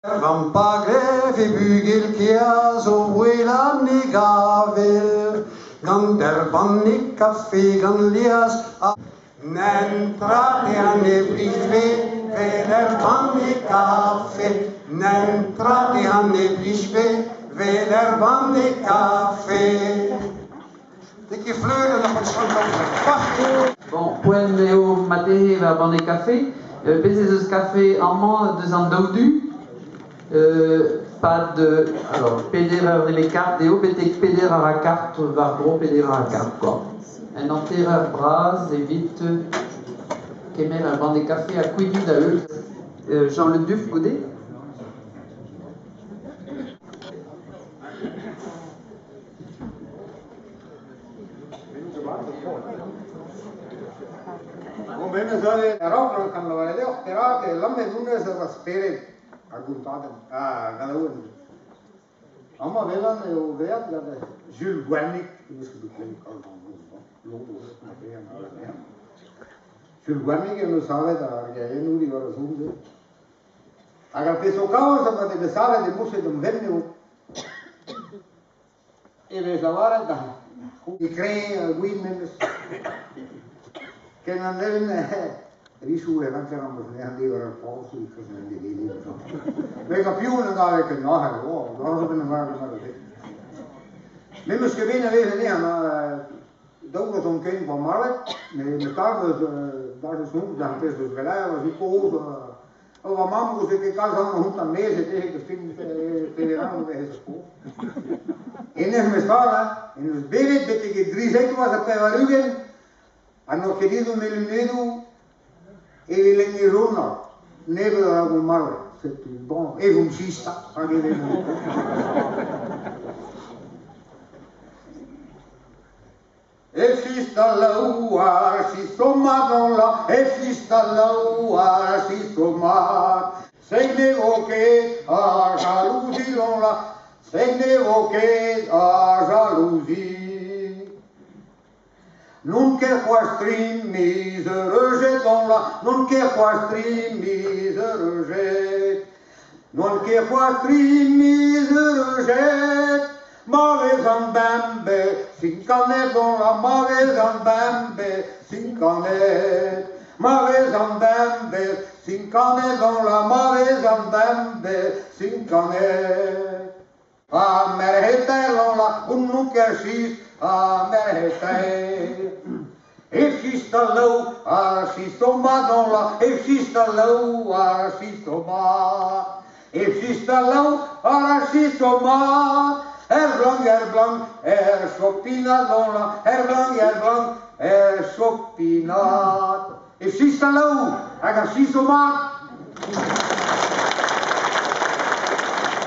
Van Pagref e bugel kiaz o welan ni gavel, gan der banni café gan lias a n'entrate a ne blisve, veder banni café, n'entrate a ne blisve, veder banni café. Die fleuren nog wat schoon. Bon, poen eo matehe va banne café. Bezes eus café amant deus an daoudu. Pas de. Alors, peder ur neve kart deo, betek peder ar a kart var gro peder ar a kart, quoi. Un anter ur braz evit kemer ar banne café a kouidu da eul. Jean Le Duf goude. Om enne sai rahvas kannavad jah, teraade lamme tunne seda spirit argumentaden galaun. Amma velan ju vead läbi Jules Guernic, kuskil Jules Guernic on saaveda ja ennudi vara suunde. Aga peso kaasa te saaveda musse on vennu. Ele saaveda i cree guidmenes. Che non è risure non c'erano neanche il posto di cosa ne vedi perché più non dava che no non so come guardare nemmeno che viene vedi ma dopo sono che un po' male mi tardo da su da peso svelava si cosa o mamma così che casa hanno un mese che fin federano questo e ne mi stava e nos beve che grise che va a fare hanno chiesto nel medo e le nirona neve da gomare c'est bon e un cista anche le e cista la ua si somma dans la e cista la ua si somma sei nevo che a jalousie dans la sei nevo che a jalousie non che quastrin misere dans la non che quastrin misere non che quastrin misere mauvaise en bambe sincane dans la mauvaise en bambe sincane mauvaise en bambe sincane dans la mauvaise en bambe sincane a merhete la un che si a merhete if she's the low, she's so mad on la. If she's the low, she's so mad. If she's the low, she's so mad. Schopinat on la. Schopinat. If she's the low, she's so mad.